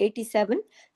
87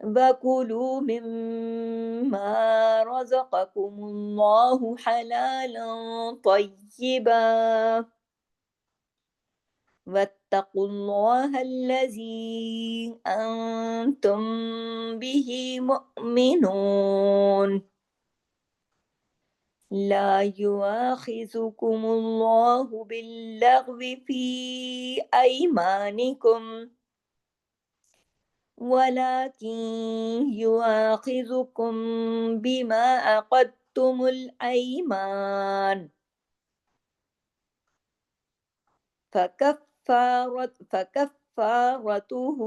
وَكُلُوا مِمَّا رَزَقَكُمُ اللَّهُ حَلَالًا طَيِّبًا وَاتَّقُوا اللَّهَ الَّذِي أَنتُم بِهِ مُؤْمِنُونَ لا يؤاخذكم الله باللغو في أيمانكم ولكن يؤاخذكم بما عقدتم الأيمان فكفارته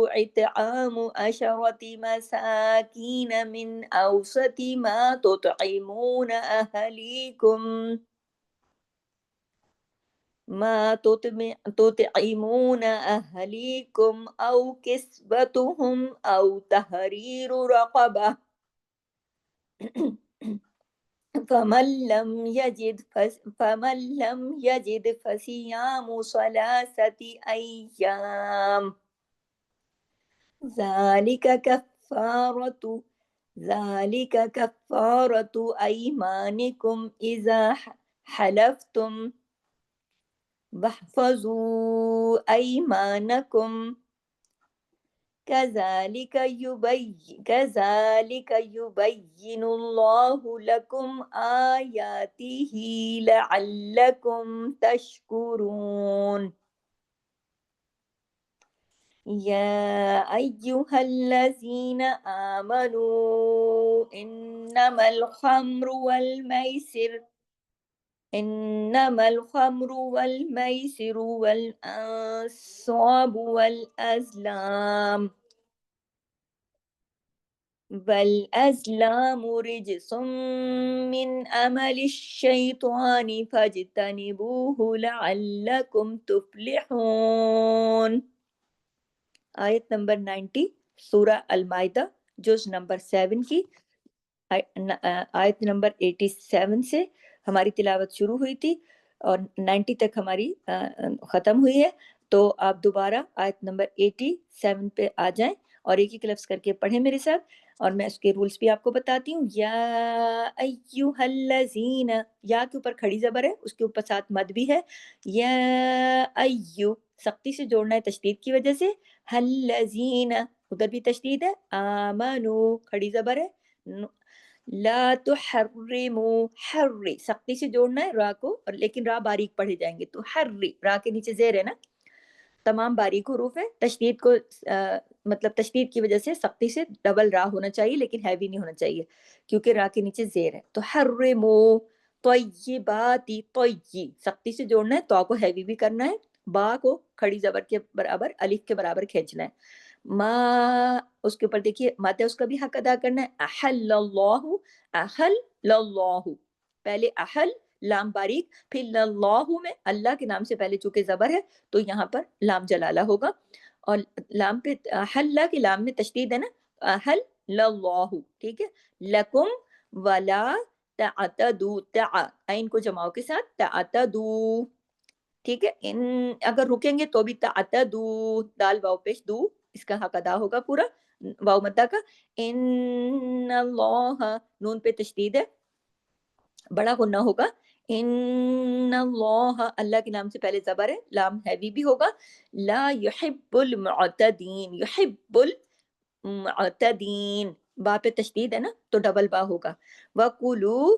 إطعام 10 مساكين من أوسط ما تطعمون أهليكم أو كسوتهم أو تحرير رقبة فمن لم يجد فصيام 3 أيام ذلك كفارة ذلك كفارة أيمانكم إذا حلفتم واحفظوا أيمانكم كذلك يبين الله لكم آياته لعلكم تشكرون يا أيها الذين آمنوا إنما الخمر والميسر والأنصاب والأزلام رجس من عمل الشيطان فاجتنبوه لعلكم تفلحون آیت نمبر 90 سورہ المائدہ جز نمبر 7 کی آیت نمبر 87 سے ہماری تلاوت شروع ہوئی تھی اور 90 تک ہماری ختم ہوئی ہے. تو آپ دوبارہ آیت نمبر 87 پہ آ جائیں اور ایک ایک لفظ کر کے پڑھیں میرے ساتھ، اور میں اس کے رولز بھی آپ کو بتاتی ہوں. یا ایھا الذین، یا کے اوپر کھڑی زبر ہے، اس کے اوپر ساتھ مد بھی ہے. یا ایو سختی سے جوڑنا ہے تشدید کی وجہ سے. الذین ادھر بھی تشدید ہے. آمنو کھڑی زبر ہے. لا تحرمو حر سختی سے جوڑنا ہے را کو، اور لیکن را باریک پڑھے جائیں گے تو حر، را کے نیچے زیر ہے نا، تمام باریک حروف ہیں. تشدید کو مطلب تشدید کی وجہ سے سختی سے ڈبل را ہونا چاہیے لیکن ہیوی نہیں ہونا چاہیے کیونکہ را کے نیچے زیر ہے. تو حرمو طیباتی، طی سختی سے جوڑنا ہے، تو کو ہیوی بھی کرنا ہے، با کو کھڑی زبر کے برابر الف کے برابر کھینچنا ہے. ما اس کے اوپر دیکھیے مد ہے، اس کا بھی حق ادا کرنا ہے. احل اللہ، احل اللہ، پہلے احل لام باریک، پھر اللہ میں اللہ کے نام سے پہلے چونکہ زبر ہے تو یہاں پر لام جلالہ ہوگا، اور لام پہ احل کے لام میں تشدید ہے نا، احل اللہ، ٹھیک ہے. لکم ولا تعتدو، عین کو جماؤ کے ساتھ تعتدو، ٹھیک ہے. ان اگر رکیں گے تو بھی تعتدو، دال واو پیش دو، اس کا حق ادا ہوگا پورا واو مدہ کا. ان اللہ، نون پہ تشدید ہے، بڑا غنہ ہوگا. ان اللہ، اللہ کے نام سے پہلے زبر ہے، لام ہیوی بھی ہوگا. لا یحب المعتدین، یحب المعتدین، با پہ تشدید ہے نا تو ڈبل با ہوگا. وَکُلُوا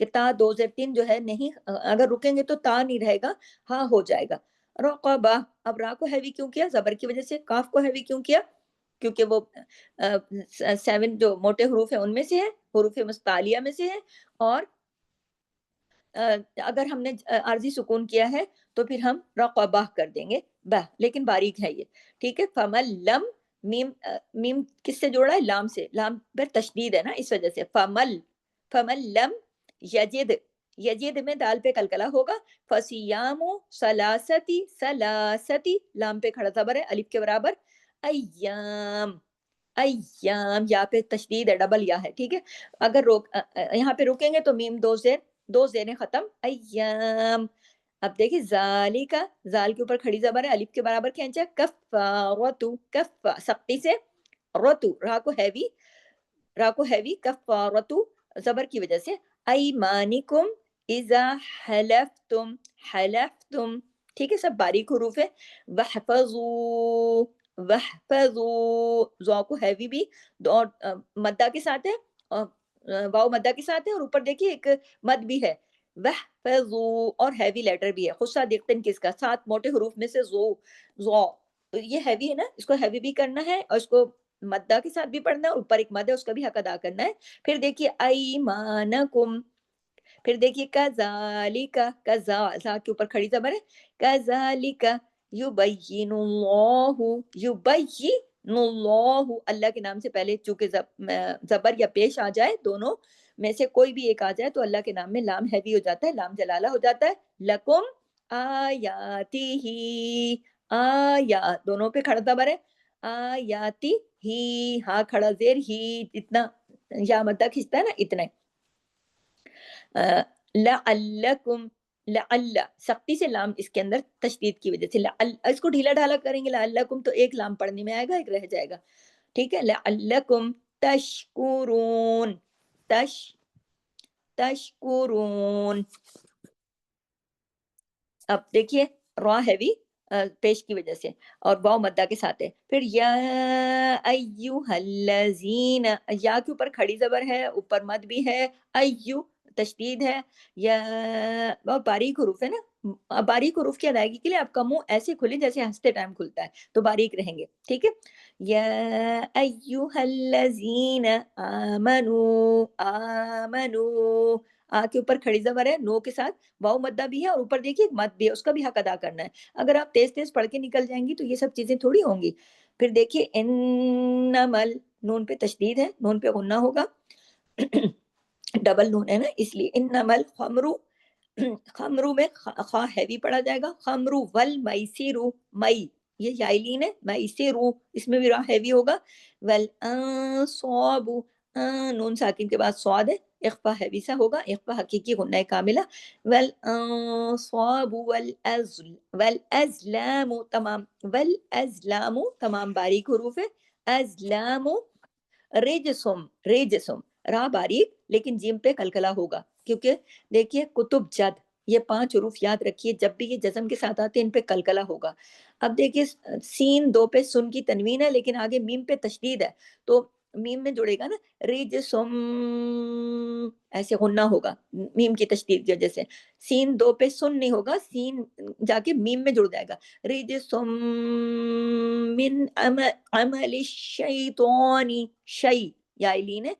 کہ تا 2 زیر 3 جو ہے نہیں، اگر رکیں گے تو تا نہیں رہے گا، ہاں ہو جائے گا. رقبہ، اب را کو ہیوی کیوں کیا؟ زبر کی وجہ سے. کاف کو ہیوی کیوں کیا؟ کیونکہ وہ 7 جو موٹے حروف ہیں ان میں سے ہے، حروف مستعلیہ میں سے ہے، اور اگر ہم نے عارضی سکون کیا ہے تو پھر ہم رقبہ کر دیں گے بہ، لیکن باریک ہے یہ. ٹھیک ہے. فمل لم، میم کس سے جوڑا ہے؟ لام سے. لام پر تشدید ہے نا، اس وجہ سے. فمل لم یجد، یجد میں دال پہ کلکلا ہوگا. فصیام سلاستی، سلاستی لام پہ کھڑا زبر ہے الف کے برابر. ایام، ایام یا پہ تشدید ہے، ڈبل یا ہے. ٹھیک ہے. اگر یہاں پہ رکیں گے تو میم 2 زیر، 2 زیریں ختم. ایام. اب دیکھیں ذالکا، زال کے اوپر کھڑی زبر ہے الف کے برابر کھینچا. کفارتو، کف سختی سے. رتو، را کو ہیوی، را کو ہیوی. کفارتو زبر کی وجہ سے. ایمانکم اذا حلفتم، حلفتم. ٹھیک ہے. سب باریک حروف ہے. وحفظوا، وحفظوا، ذو کو ہیوی بھی اور مدہ کے ساتھ ہے، اور واو مدہ کے ساتھ ہے، اور اوپر دیکھیے ایک مد بھی ہے. وحفظوا، اور ہیوی لیٹر بھی ہے. خصہ دیکھتے ہیں کس کا؟ 7 موٹے حروف میں سے زو، زو. یہ ہیوی ہے نا، اس کو ہیوی بھی کرنا ہے اور اس کو مدہ کے ساتھ بھی پڑھنا ہے، اوپر ایک مد ہے اس کا بھی حق ادا کرنا ہے. پھر دیکھیے ایمانکم، پھر دیکھیے کذالک، کذا، زا کے اوپر کھڑی زبر ہے. کذالک یبین اللہ، یبین اللہ، اللہ کے نام سے پہلے چونکہ زبر یا پیش آ جائے، دونوں میں سے کوئی بھی ایک آ جائے تو اللہ کے نام میں لام ہیوی ہو جاتا ہے، لام جلالہ ہو جاتا ہے. لکم آیاتی ہی، آیا دونوں پہ کھڑا زبر ہے. آیاتی ہی، ہاں کھڑا زیر ہی، اتنا یا مدہ کھنچتا ہے نا، اتنا. لعلکم، لعل سختی سے لام اس کے اندر تشدید کی وجہ سے. اس کو ڈھیلا ڈھالا کریں گے لعلکم تو ایک لام پڑھنے میں آئے گا، ایک رہ جائے گا. ٹھیک ہے. لعلکم تشکرون، تشکرون. اب دیکھیے را ہیوی پیش کی وجہ سے، اور واو مدہ کے ساتھ ہے. پھر یا ایوہ الذین، یا کے اوپر کھڑی زبر ہے، اوپر مد بھی ہے. ایو تشدید ہے. یا بہت باریک حروف ہے نا، باریک حروف کی ادائیگی کے لیے آپ کا منہ ایسے کھلے جیسے ہنستے ٹائم کھلتا ہے تو باریک رہیں گے. ٹھیک ہے. یا ایوہ الذین آمنوا، آمنوا، آ کے اوپر کھڑی زبر ہے نو کے ساتھ، واؤ مدہ بھی ہے، اور اوپر دیکھیے مد بھی ہے، اس کا بھی حق ادا کرنا ہے. اگر آپ تیز تیز پڑھ کے نکل جائیں گی تو یہ سب چیزیں تھوڑی ہوں گی. پھر دیکھیے انمل، نون پہ تشدید ہے، نون پہ غنہ ہوگا، ڈبل نون ہے نا اس لیے. انمل خمرو، خمرو میں خا ہیوی پڑھا جائے گا. خمرو والمیسرو، مئی یہ یائلین ہے، میسرو اس میں بھی راہ ہیوی ہوگا. والانصاب، نون ساکن کے بعد صاد ہے، اخفا ہیوی سا ہوگا، اخفا حقیقی غنہ کاملہ. والانصاب والازلام، تمام والازلام تمام باریک حروف ہے. ازلام. رجسم، رجسم را باریک لیکن جیم پہ کلکلا ہوگا، کیونکہ دیکھیے کتب جد، یہ 5 حروف یاد رکھیے، جب بھی یہ جزم کے ساتھ آتے ہیں ان پہ کلکلا ہوگا. اب دیکھیے سین 2 پہ سن کی تنوین ہے لیکن آگے میم پہ تشدید ہے تو میم میں جڑے گا نا، رجسم ایسے غنہ ہوگا میم کی تشدید کی وجہ سے. سین 2 پہ سن نہیں ہوگا، سین جا کے میم میں جڑ جائے گا. رجسم من عمل الشیطان، شی یائلین ہے،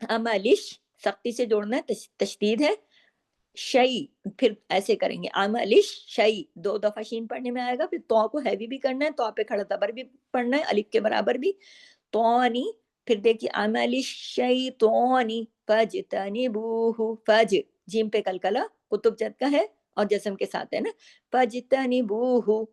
عملش سختی سے جوڑنا ہے، تشدید ہے. شی پھر ایسے کریں گے، عملش شی 2 دفعہ شین پڑھنے میں آئے گا. پھر تو کو ہیوی بھی کرنا ہے، تو پہ کھڑا زبر بھی پڑھنا ہے الف کے برابر بھی. توانی. پھر دیکھیے عمل الشیطان فاجتنبوہ، فج جیم پہ کلکلا کتب جد کا ہے اور جسم کے ساتھ ہے نا. فاجتنبوہ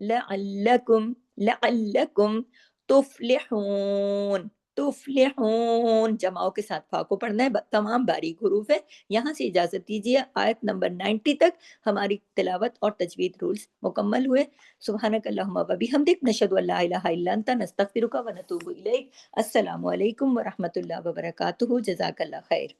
لعلکم، لعلکم تفلحون، تفلحون جماؤں کے ساتھ فا کو پڑھنا ہے، تمام باریک حروف ہے. یہاں سے اجازت دیجیے، آیت نمبر 90 تک ہماری تلاوت اور تجوید رولز مکمل ہوئے. سبحانک اللہم و بحمدک، نشہد ان لا الہ الا انت، نستغفرک و نتوب الیک. السلام علیکم ورحمۃ اللہ وبرکاتہ. جزاک اللہ خیر.